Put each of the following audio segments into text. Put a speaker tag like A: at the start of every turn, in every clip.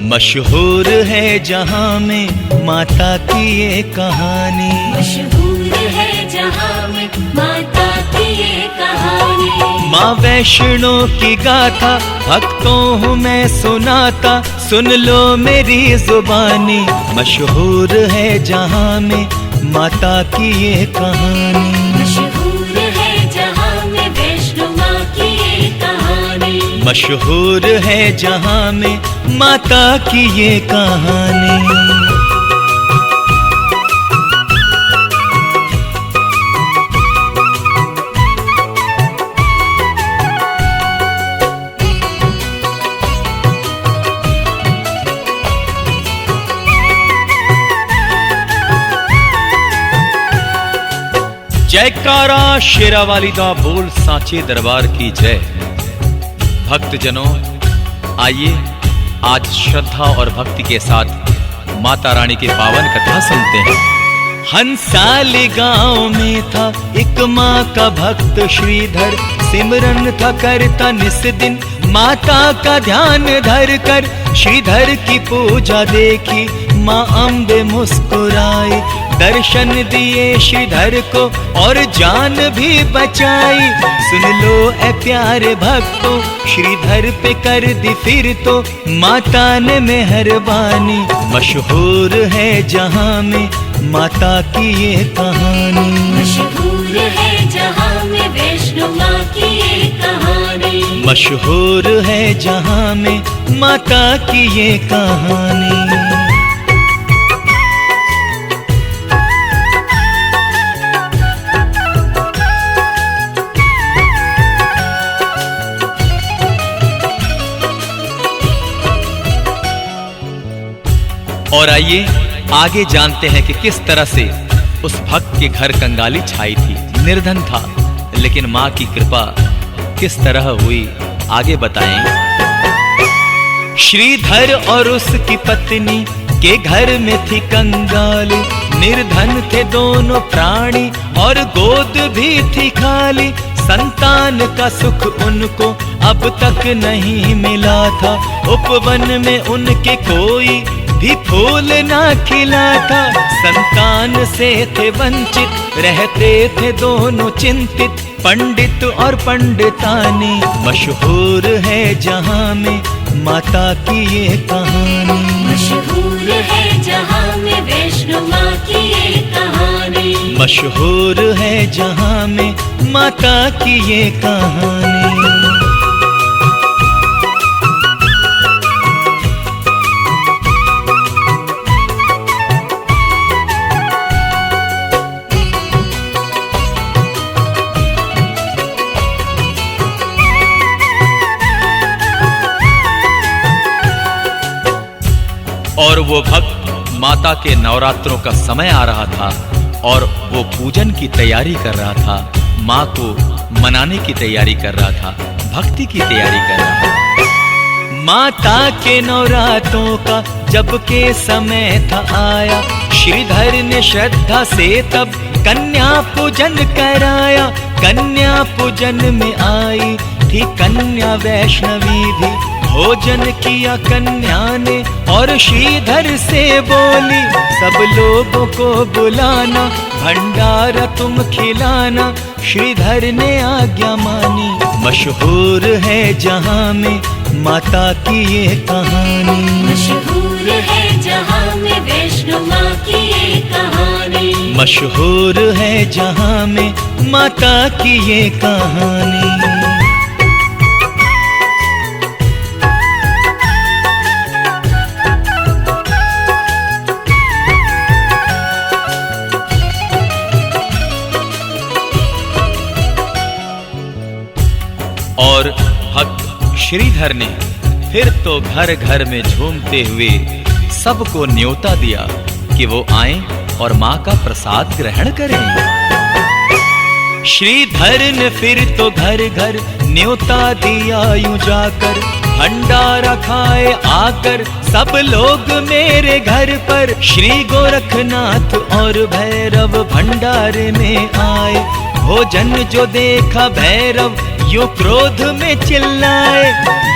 A: मशहूर है जहां में माता की ये कहानी,
B: मशहूर है जहां में माता की ये कहानी।
A: माँ वैष्णो की गाथा भक्तों मैं सुनाता, सुन लो मेरी जुबानी। मशहूर है जहां में माता की ये कहानी,
B: मशहूर है जहां में वैष्णो माँ की ये कहानी।
A: मशहूर है जहां में माता की ये कहानी। जयकारा शेरावाली दा बोल सांचे दरबार की जय। भक्तजनों आइए आज श्रद्धा और भक्ति के साथ माता रानी की पावन कथा सुनते हैं। हंसाली गांव में था एक माँ का भक्त श्रीधर, सिमरन था करता निस दिन माता का ध्यान धर कर। श्रीधर की पूजा देखी माँ अम्बे मुस्कुराई, दर्शन दिए श्रीधर को और जान भी बचाई। सुन लो ए प्यारे भक्तों, श्रीधर पे कर दी फिर तो माता ने मेहरबानी। मशहूर है जहां में माता की ये कहानी,
B: मशहूर है जहां में वैष्णो माँ की ये कहानी।
A: मशहूर है जहां में माता की ये कहानी। और आइए आगे जानते हैं कि किस तरह से उस भक्त के घर कंगाली छाई थी। निर्धन था लेकिन मां की कृपा किस तरह हुई, आगे बताएं। श्रीधर और उसकी पत्नी के घर में थी कंगाली, निर्धन थे दोनों प्राणी और गोद भी थी खाली। संतान का सुख उनको अब तक नहीं मिला था, उपवन में उनके कोई भी फूल ना खिला था। संतान से थे वंचित, रहते थे दोनों चिंतित, पंडित और पंडितानी। मशहूर है जहां में माता की ये कहानी,
B: मशहूर है जहां में वैष्णो माँ की ये कहानी।
A: मशहूर है जहां में माता की ये कहानी। और वो भक्त माता के नवरात्रों का समय आ रहा था और वो पूजन की तैयारी कर रहा था, माँ को मनाने की तैयारी कर रहा था, भक्ति की तैयारी कर रहा था। माता के नवरात्रों का जब के समय था आया, श्रीधर ने श्रद्धा से तब कन्या पूजन कराया। कन्या पूजन में आई थी कन्या वैष्णवी भी, भोजन किया कन्या ने और श्रीधर से बोली, सब लोगों को बुलाना, भंडारा तुम खिलाना। श्रीधर ने आज्ञा मानी। मशहूर है जहां में माता की ये कहानी,
B: मशहूर है जहां में वैष्णो माँ की ये कहानी।
A: मशहूर है जहां में माता की ये कहानी। और भक्त श्रीधर ने फिर तो घर घर में झूमते हुए सबको न्योता दिया कि वो आएं और मां का प्रसाद ग्रहण करें। श्रीधर ने फिर तो घर घर न्योता दिया यूं जाकर, भंडारा खाए आकर सब लोग मेरे घर पर। श्री गोरखनाथ और भैरव भंडारे में आए, भोजन जो देखा भैरव यो क्रोध में चिल्लाए,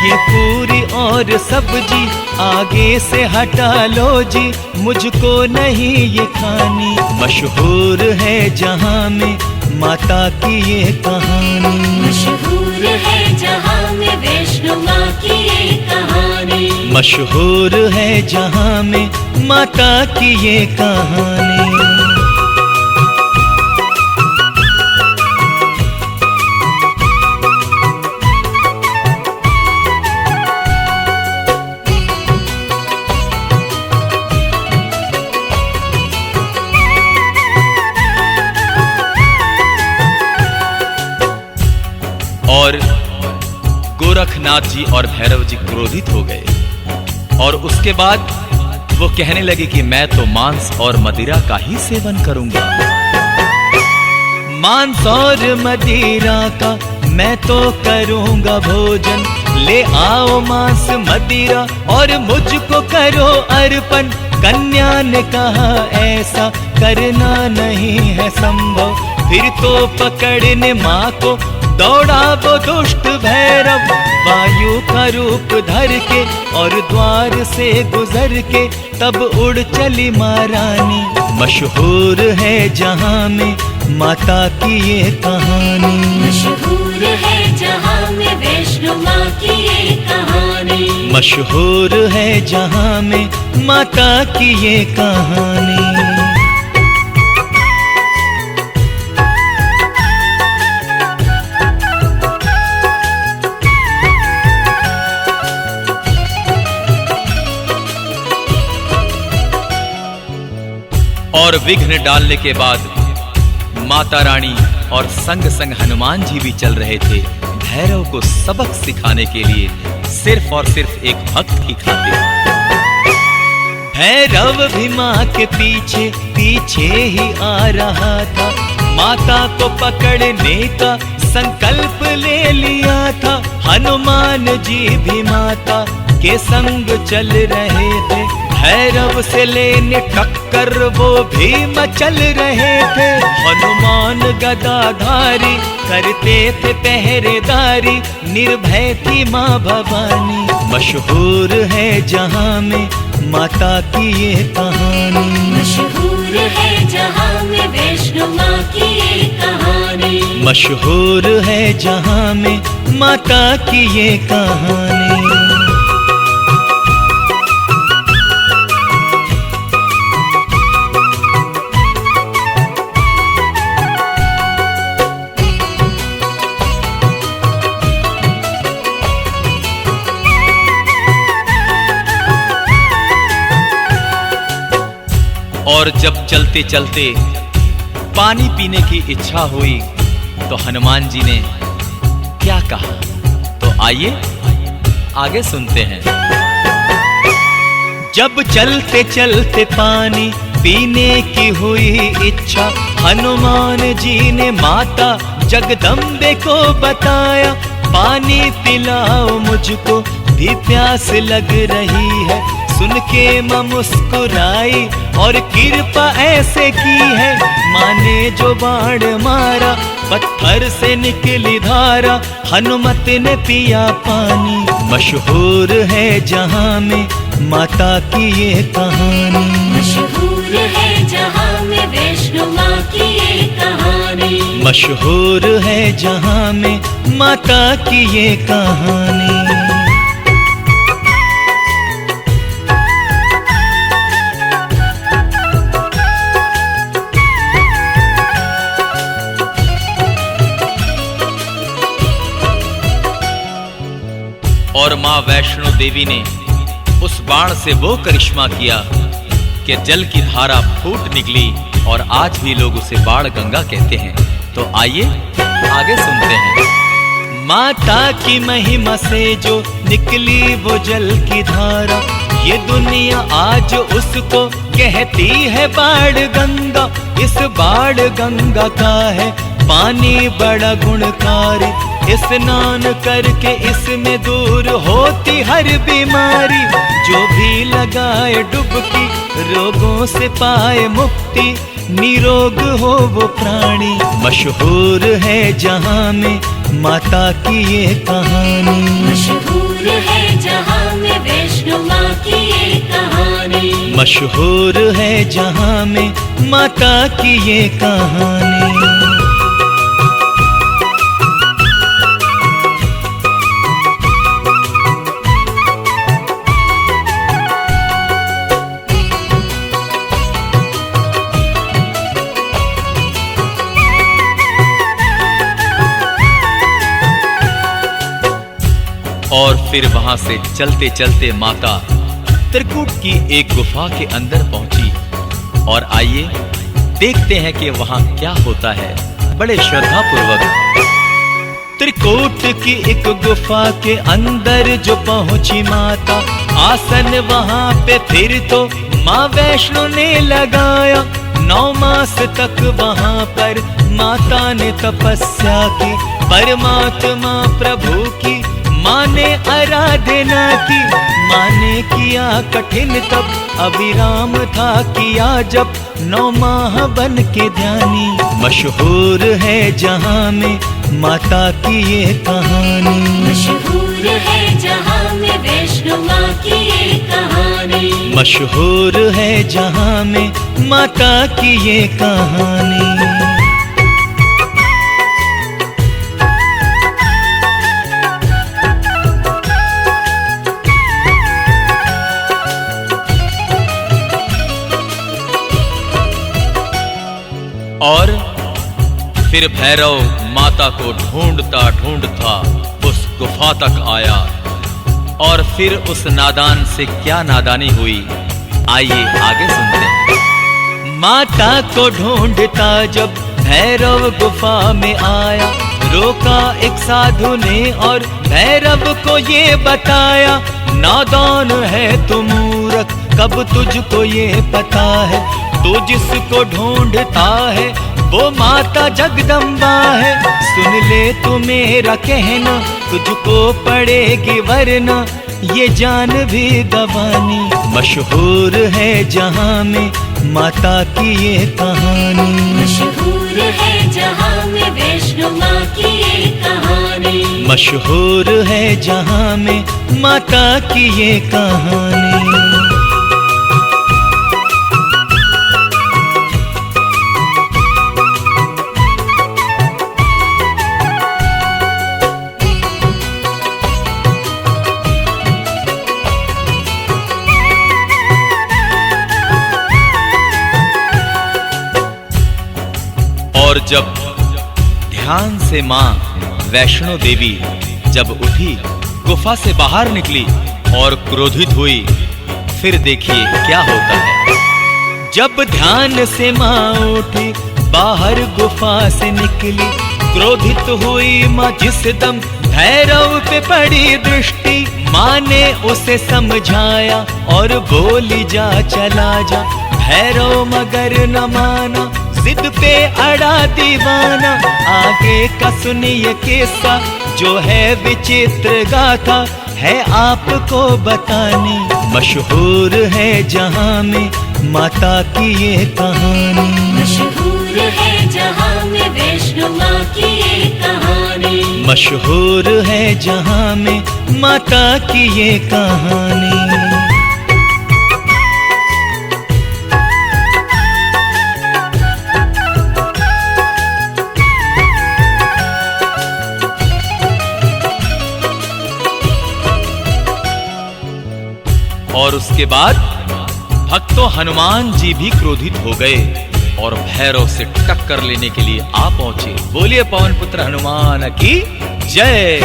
A: ये पूरी और सब्जी आगे से हटा लो जी, मुझको नहीं ये खानी। मशहूर है जहां में माता की ये कहानी,
B: मशहूर है जहां में वैष्णो माँ की ये कहानी,
A: मशहूर है जहां में माता की ये कहानी। और गोरखनाथ जी और भैरव जी क्रोधित हो गए और उसके बाद वो कहने लगे कि मैं तो मांस और मदिरा का ही सेवन करूंगा। मांस और मदिरा का मैं तो करूंगा भोजन, ले आओ मांस मदिरा और मुझको करो अर्पण। कन्या ने कहा ऐसा करना नहीं है संभव, फिर तो पकड़ने माँ को दौड़ा वो दुष्ट भैरव। वायु का रूप धर के और द्वार से गुजर के तब उड़ चली महारानी। मशहूर है जहां में माता की ये कहानी,
B: मशहूर है जहां में वैष्णो माँ की ये कहानी,
A: मशहूर है जहां में माता की ये कहानी। और विघ्न डालने के बाद माता रानी और संग संग हनुमान जी भी चल रहे थे भैरव को सबक सिखाने के लिए, सिर्फ और सिर्फ एक भक्त की खातिर। भैरव भी माँ के पीछे पीछे ही आ रहा था, माता को पकड़ने का संकल्प ले लिया था। हनुमान जी भी माता के संग चल रहे थे, भैरव से लेने टक्कर वो भी मचल रहे थे। हनुमान गदाधारी करते थे पहरेदारी, निर्भय थी माँ भवानी। मशहूर है जहां में माता की ये कहानी,
B: मशहूर है जहां में वैष्णो माँ की ये कहानी,
A: मशहूर है जहां में माता की ये कहानी। और जब चलते चलते पानी पीने की इच्छा हुई तो हनुमान जी ने क्या कहा, तो आइए आगे सुनते हैं। जब चलते चलते पानी पीने की हुई इच्छा, हनुमान जी ने माता जगदम्बे को बताया, पानी पिलाओ मुझको भी प्यास लग रही है। सुन के माँ मुस्कुराई और कृपा ऐसे की है, माँ ने जो बाण मारा पत्थर से निकली धारा, हनुमत ने पिया पानी। मशहूर है जहां में माता की ये कहानी,
B: मशहूर है जहां में वैष्णो माँ की ये कहानी,
A: मशहूर है जहां में माता की ये कहानी। और माँ वैष्णो देवी ने उस बाण से वो करिश्मा किया कि जल की धारा फूट निकली और आज भी लोग उसे बाण गंगा कहते हैं। तो आइए आगे सुनते हैं। माता की महिमा से जो निकली वो जल की धारा, ये दुनिया आज उसको कहती है बाण गंगा। इस बाण गंगा का है पानी बड़ा गुणकारी, स्नान करके इसमें दूर होती हर बीमारी। जो भी लगाए डुबकी रोगों से पाए मुक्ति, निरोग हो वो प्राणी। मशहूर है जहाँ में माता की ये कहानी।
B: मशहूर है जहाँ में वैष्णो माँ की ये कहानी।
A: मशहूर है जहाँ में माता की ये कहानी। और फिर वहां से चलते चलते माता त्रिकूट की एक गुफा के अंदर पहुंची। और आइए देखते हैं कि वहां क्या होता है। बड़े श्रद्धा पूर्वक त्रिकूट की एक गुफा के अंदर जो पहुंची माता, आसन वहां पे फिर तो माँ वैष्णो ने लगाया। 9 मास तक वहां पर माता ने तपस्या की। परमात्मा प्रभु की माँ ने आराधना की। माँ ने किया कठिन तप, अविराम था किया जब 9 माह बन के ध्यानी। मशहूर है जहाँ में माता की ये कहानी।
B: मशहूर है जहाँ में वैष्णो माँ की ये कहानी।
A: मशहूर है जहाँ में माता की ये कहानी। और फिर भैरव माता को ढूंढता ढूंढता उस गुफा तक आया। और फिर उस नादान से क्या नादानी हुई, आइए आगे सुनते हैं। माता को ढूंढता जब भैरव गुफा में आया, रोका एक साधु ने और भैरव को ये बताया। नादान है तू मूर्ख, कब तुझको ये पता है, तू जिसको ढूंढता है वो माता जगदम्बा है। सुन ले तू मेरा कहना, तुझको पड़ेगी वरना ये जान भी गवानी। मशहूर है जहाँ में माता की ये कहानी।
B: मशहूर है जहाँ में वैष्णो माँ की ये कहानी।
A: मशहूर है जहाँ में माता की ये कहानी। और जब ध्यान से माँ वैष्णो देवी जब उठी, गुफा से बाहर निकली और क्रोधित हुई, फिर देखिए क्या होता है। जब ध्यान से माँ उठी, बाहर गुफा से निकली, क्रोधित हुई माँ जिस दम भैरव पे पड़ी दृष्टि। माँ ने उसे समझाया और बोली जा चला जा। भैरव मगर न माना, जिद पे अड़ा दीवाना। आगे का सुनिए किस्सा जो है विचित्र गाथा, है आपको बतानी। मशहूर है जहाँ में माता की ये कहानी।
B: मशहूर है जहाँ में वैष्णो माँ की ये कहानी।
A: मशहूर है जहाँ में माता की ये कहानी। और उसके बाद भक्तों हनुमान जी भी क्रोधित हो गए और भैरव से टक्कर लेने के लिए आ पहुंचे। बोलिए पवन पुत्र हनुमान की जय।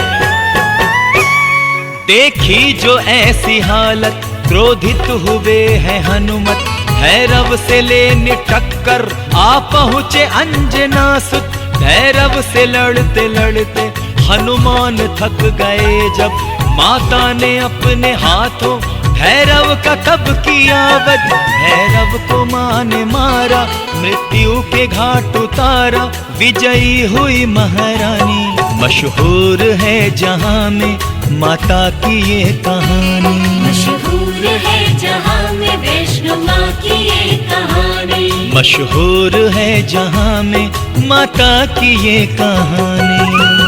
A: देखी जो ऐसी हालत, क्रोधित हुए हैं हनुमत। भैरव से लेने टक्कर आ पहुंचे अंजना सुत। भैरव से लड़ते लड़ते हनुमान थक गए जब माता ने अपने हाथों भैरव का तब किया वध। भैरव को माँ ने मारा, मृत्यु के घाट उतारा, विजयी हुई महारानी। मशहूर है जहां में माता की ये कहानी।
B: मशहूर है जहां में वैष्णो माँ की ये कहानी।
A: मशहूर है जहां में माता की ये कहानी।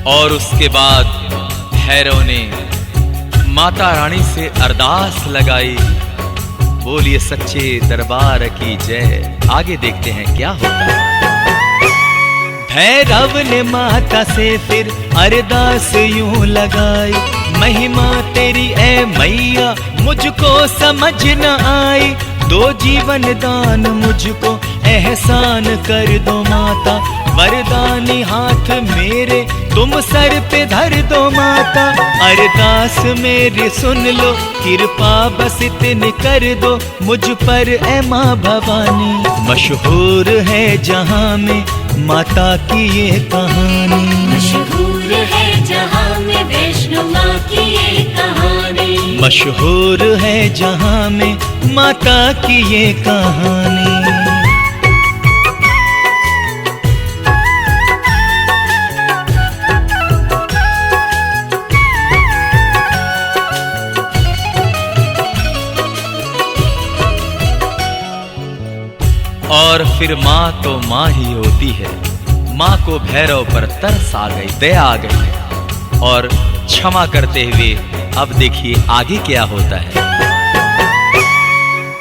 A: और उसके बाद भैरव ने माता रानी से अरदास लगाई, बोलिए सच्चे दरबार की जय। आगे देखते हैं क्या होता है। भैरव ने माता से फिर अरदास यूं लगाई, महिमा तेरी ए मैया मुझको समझ न आई। दो जीवन दान मुझको एहसान कर दो माता, वरदानी हाथ मेरे तुम सर पे धर दो माता। अरदास मेरी सुन लो, कृपा बस इतनी कर दो मुझ पर ए माँ भवानी। मशहूर है जहां में माता की ये कहानी।
B: मशहूर है जहां में वैष्णो माँ की ये कहानी।
A: मशहूर है जहां में माता की ये कहानी। और फिर माँ तो माँ ही होती है। माँ को भैरव पर तरस आ गई, दया आ गई और क्षमा करते हुए अब देखिए आगे क्या होता है।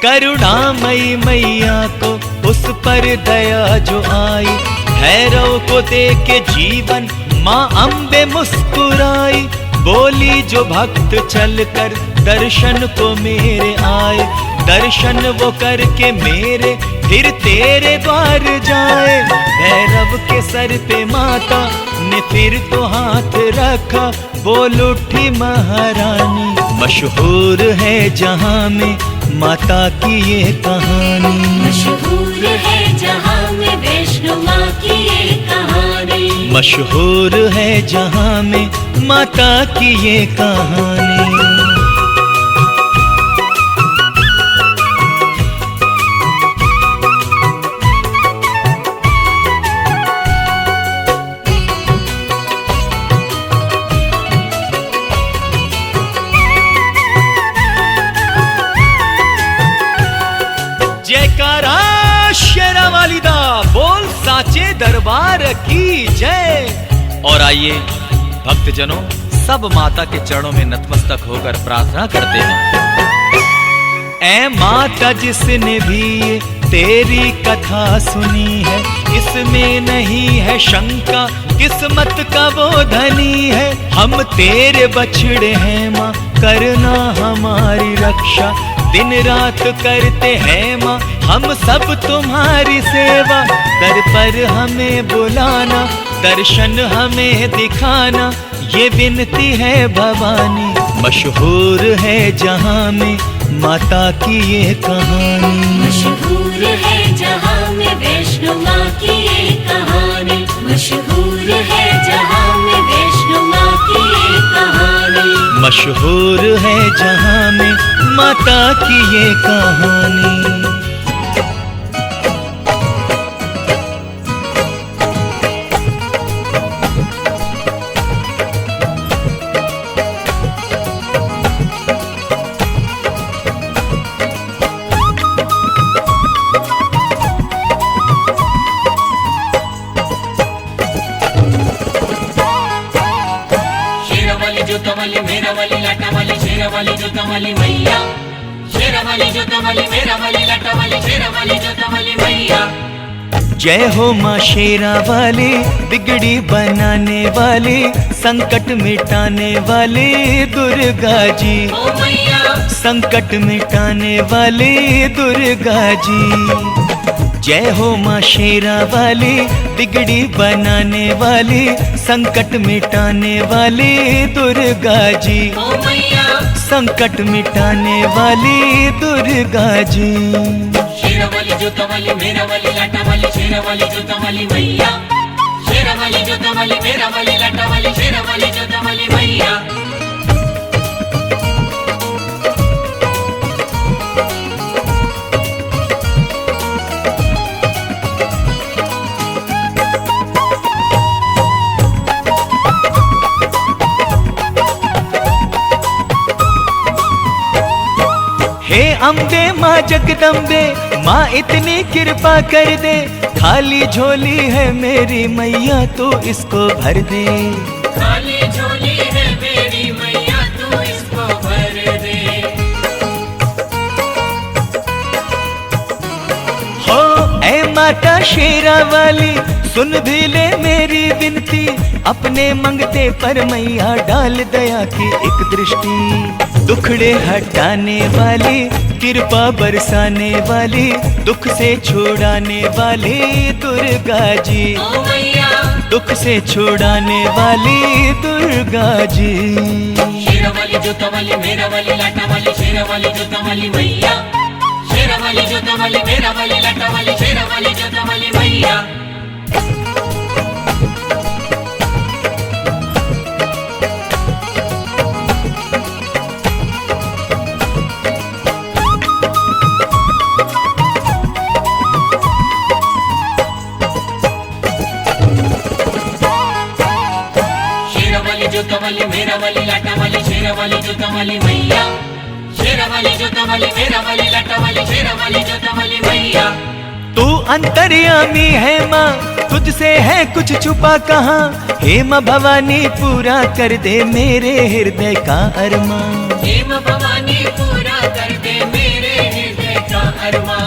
A: करुणामयी मैया को उस पर दया जो आई, भैरव को देख के जीवन माँ अम्बे मुस्कुराई। बोली जो भक्त चलकर दर्शन को मेरे आए, दर्शन वो करके मेरे फिर तेरे द्वार जाए। भैरव के सर पे माता ने फिर तो हाथ रखा, बोल उठी महारानी। मशहूर है जहां में माता की ये कहानी।
B: मशहूर है जहां में वैष्णो माँ की ये कहानी।
A: मशहूर है जहां में माता की ये कहानी। जयकारा शेरा वाली दा, बोल साचे दरबार की जय। और आइए भक्तजनों, सब माता के चरणों में नतमस्तक होकर प्रार्थना करते हैं। ऐ माता जिसने भी तेरी कथा सुनी है, इसमें नहीं है शंका किस्मत का वो धनी है। हम तेरे बछड़े हैं माँ, करना हमारी रक्षा। दिन रात करते हैं माँ हम सब तुम्हारी सेवा। दर पर हमें बुलाना, दर्शन हमें दिखाना, ये विनती है भवानी। मशहूर है जहां में माता की ये कहानी।
B: मशहूर है जहां में वैष्णो माँ की ये कहानी। मशहूर है जहां में वैष्णो माँ की ये कहानी।
A: मशहूर है जहां में माता की ये कहानी।
B: जोतवाली मेरा वाली लाटा वाली शेरा वाली जोतवाली मैया। शेरा वाली जोतवाली मेरा वाली लाटा वाली शेरा वाली जोतवाली मैया।
A: जय हो माँ शेरा वाली, बिगड़ी बनाने वाली, संकट मिटाने वाली दुर्गा जी।
B: ओ मैया
A: संकट मिटाने वाली दुर्गा जी। जय हो माँ शेरा वाली, बिगड़ी बनाने वाली, संकट मिटाने वाली दुर्गा जी।
B: ओ मैया
A: संकट मिटाने वाली दुर्गा जी।
B: शेरा
C: शेरावाली जोतावाली मेरावाली लाटावाली शेरावाली जोतावाली मैया शेरावाली जोतावाली मेरावाली लाटावाली शेरावाली जोतावाली मैया।
A: हे अम्बे माँ जगदम्बे माँ इतनी कृपा कर दे, खाली झोली है मेरी मैया तो इसको भर दे।
C: खाली झोली है मेरी मैया तू इसको भर दे।
A: हो ऐ माता शेरा वाली सुन भी ले मेरी विनती, अपने मंगते पर मैया डाल दया की एक दृष्टि। दुखड़े हटाने वाली कृपा बरसाने वाली, दुख से छुड़ाने वाली दुर्गा जी,
C: ओ मैया
A: दुख से छुड़ाने वाली दुर्गा जी।
C: शेरावाली जोतावाली मेरावाली लाटावाली शेरावाली जोतावाली मैया शेरावाली जोतावाली मेरावाली लाटावाली शेरावाली जोतावाली मैया। जोतावाली मेरावाली लाटावाली शेरावाली जोतावाली मैया शेरावाली जोतावाली मेरावाली लाटावाली शेरावाली जोतावाली मैया।
A: तू अंतर्यामी है माँ, तुझसे है कुछ छुपा कहाँ, हे माँ भवानी पूरा कर दे मेरे हृदय का अरमां।
C: हे माँ भवानी पूरा कर दे मेरे हृदय का अरमां।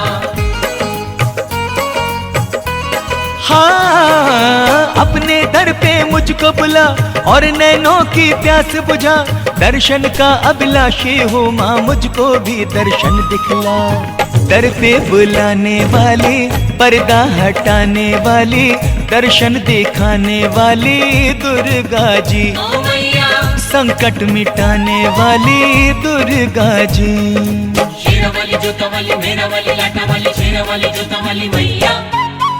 A: हाँ अपने दर पे मुझको बुला और नैनों की प्यास बुझा, दर्शन का अभिलाषी हो माँ मुझको भी दर्शन दिखला। दर पे बुलाने वाली पर्दा हटाने वाली, दर्शन दिखाने वाली दुर्गा जी,
C: ओ मैया
A: संकट मिटाने वाली दुर्गा जी।
C: शेरावाली जोतावाली मेरावाली लाटावाली शेरावाली जोतावाली मैया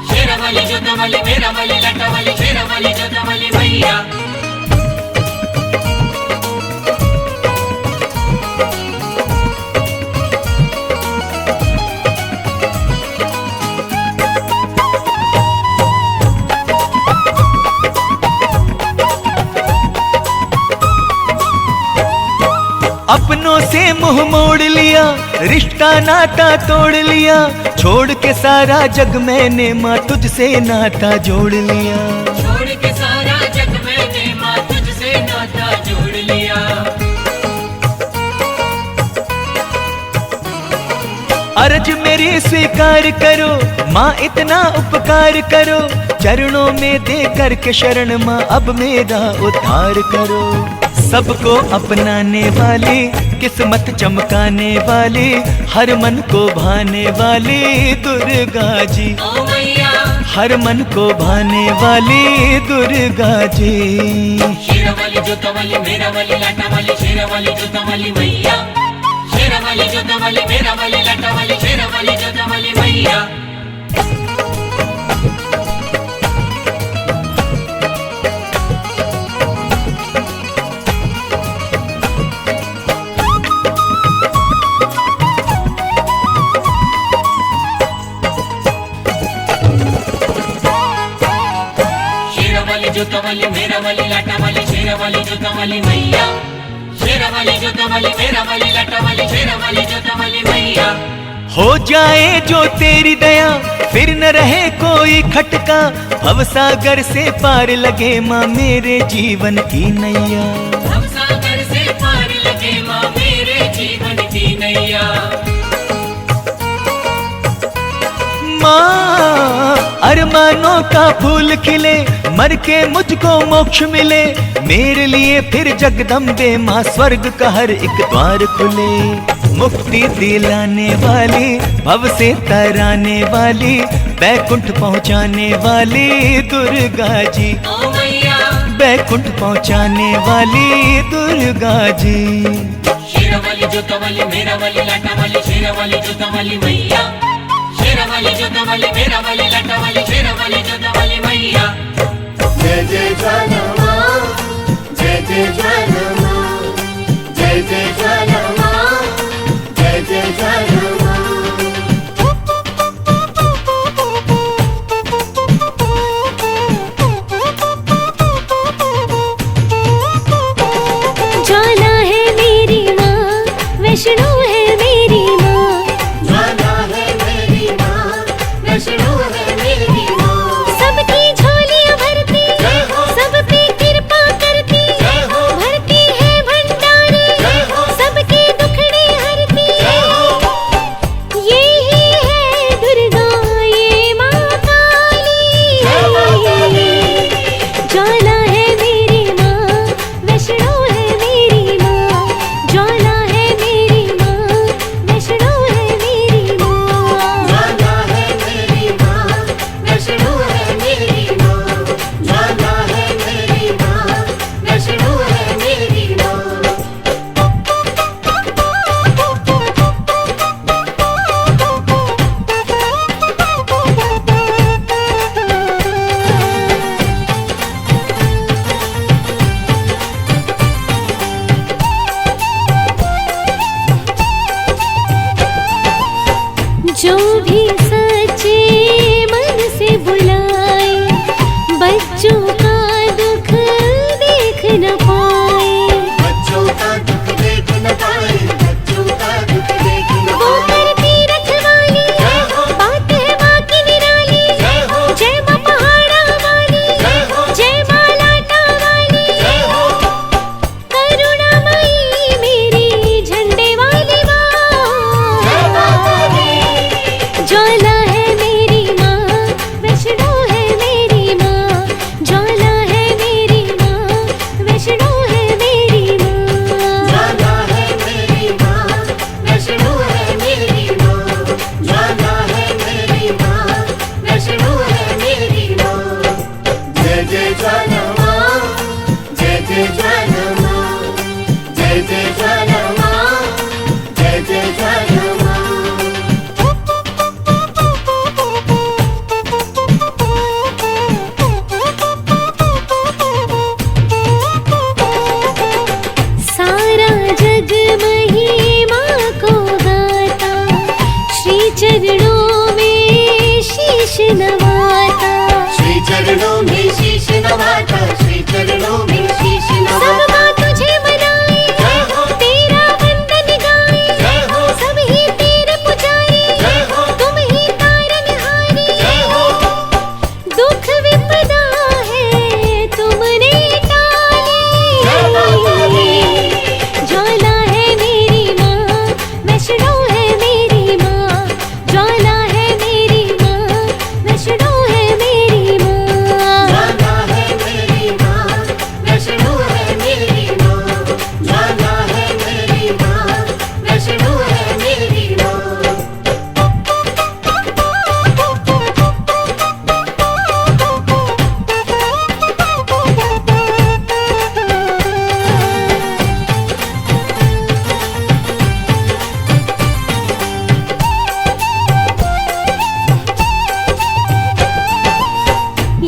C: शेरावाली जोतावाली मेरावाली लाटावाली शेरावाली जोतावाली मैया।
A: अपनों से मुंह मोड़ लिया, रिश्ता नाता तोड़ लिया, छोड़ के सारा जग मैंने माँ तुझसे नाता जोड़ लिया।
C: छोड़ के सारा जग मैंने माँ तुझसे नाता जोड़ लिया।
A: अर्ज मेरी स्वीकार करो माँ इतना उपकार करो, चरणों में दे करके शरण माँ अब मेरा उद्धार करो। सबको अपनाने वाली किस्मत चमकाने वाली, हर मन को भाने वाली दुर्गा जी,
C: ओ मैया
A: हर मन को भाने वाली दुर्गा जी।
C: शेरावाली जोतावाली मेरावाली लाटावाली शेरावाली जोतावाली मैया शेरावाली जोतावाली मेरावाली लाटावाली शेरावाली जोतावाली मैया। जोतावाली मेरावाली लाटावाली शेरावाली जोतावाली मैया शेरावाली जोतावाली मेरावाली लाटावाली शेरावाली जोतावाली मैया।
A: हो जाए जो तेरी दया फिर न रहे कोई खटका, भवसागर से पार लगे माँ मेरे जीवन की नैया।
C: भवसागर से पार लगे माँ मेरे जीवन की नैया।
A: माँ अरमानों का फूल खिले, मर के मुझको मोक्ष मिले, मेरे लिए फिर जगदम्बे माँ स्वर्ग का हर एक द्वार खुले। मुक्ति दिलाने वाली भव से तराने वाली, बैकुंठ पहुँचाने वाली दुर्गा जी,
C: ओ मैया
A: बैकुंठ पहुँचाने वाली दुर्गा जी।
C: शेरावाली जोतावाली मेरावाली लाटावाली शेरावाली जोतावाली मैया वाली जोता वाली मेरा वाली लटा वाली शेरा वाली जोता वाली मैया।
D: जय जय ज्वाला माँ, जय जय ज्वाला माँ, जय जय ज्वाला माँ, जय जय ज्वाला माँ।
B: ज्वाला है मेरी माँ, वैष्णो है मेरी माँ।
D: ज्वाला है मेरी माँ, वैष्णो है मेरी माँ।
B: सबकी झोलियाँ भरती,
D: जय हो।
B: सब पे कृपा करती,
D: जय हो।
B: भरती है भंडारे,
D: जय हो।
B: सबके दुखड़े हरती।
D: जय हो।
B: ये ही है दुर्गा, ये माँ काली।
D: जय माँ काली।
B: ज्वाला है मेरी माँ, वैष्णो है मेरी माँ। ज्वाला है मेरी माँ, वैष्णो है मेरी माँ।
D: ज्वाला है मेरी माँ, वैष्णो है मेरी माँ। ज्वाला है मेरी माँ, वैष्णो है मेरी माँ। जो भी सच्चे मन से बुलाए, बच्चों का दुख देख न पाए। बच्चों का दुख देख न पाए, बच्चों का दुख देख न
B: वो
D: पाए।
B: करती रखवाली,
D: जय हो।
B: बात है माँ की निराली।
D: जय हो।
B: जय माँ पहाड़ा वाली,
D: जय हो।
B: जय माँ लाटा वाली।
D: जय हो।
B: करुणामयी मेरी झंडे वाली माँ।
D: जय माँ काली।
B: ज्वाला है मेरी माँ, वैष्णो है मेरी माँ। ज्वाला है मेरी माँ, वैष्णो है मेरी माँ।
D: ज्वाला है मेरी माँ, वैष्णो है मेरी माँ। ज्वाला है मेरी माँ, वैष्णो है मेरी माँ। जय जय ज्वाला माँ, जय जय ज्वाला माँ, जय जय ज्वाला माँ, जय जय ज्वाला माँ।
B: सारा जग महिमा को गाता, श्री चरणों में शीश नवाता।
D: श्री चरणों में शीश नवाता, श्री चरणों में शीश
B: सब
D: नवाता।
B: माँ तुझे मनाए,
D: जय हो।
B: तेरा वंदन गाए।
D: जय हो।
B: सब ही तेरे पुजारी,
D: जय हो।
B: तुम ही तारनहारी।
D: जय हो।
B: दुख विपदा है तुमने टाली।
D: जय माँ काली।
B: ज्वाला है मेरी माँ, वैष्णो है मेरी माँ। ज्वाला है मेरी माँ, वैष्णो है मेरी माँ।
D: ज्वाला है मेरी माँ, वैष्णो है मेरी माँ। ज्वाला है मेरी माँ, वैष्णो है मेरी माँ।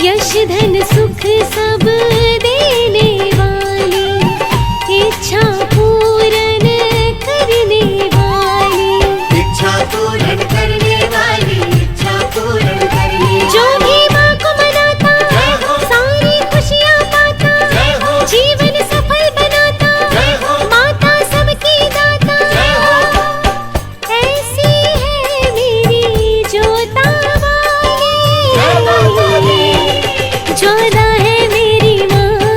B: यश धन सुख सब देने वाली, इच्छा पूरन करने वाली।
D: इच्छा पूर्ण करने वाली, इच्छा पूर्ण करने
B: जो
D: वाली।
B: भी माँ को मनाता,
D: जय हो।
B: सारी खुशियाँ पाता।
D: जय हो।
B: जीवन सफल बनाता,
D: जय हो।
B: माता सबकी दाता।
D: जय हो।
B: ऐसी है मेरी जोता वाली।
D: जय माँ काली।
B: ज्वाला है मेरी माँ,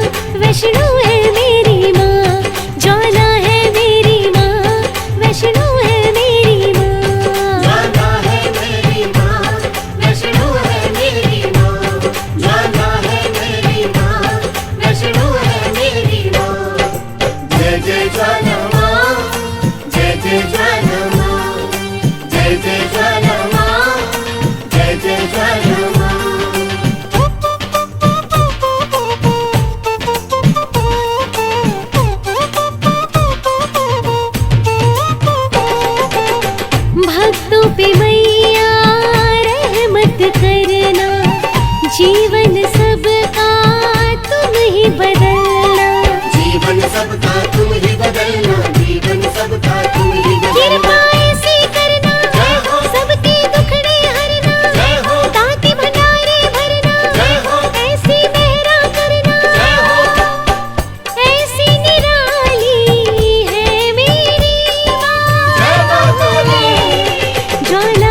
B: ज्वाला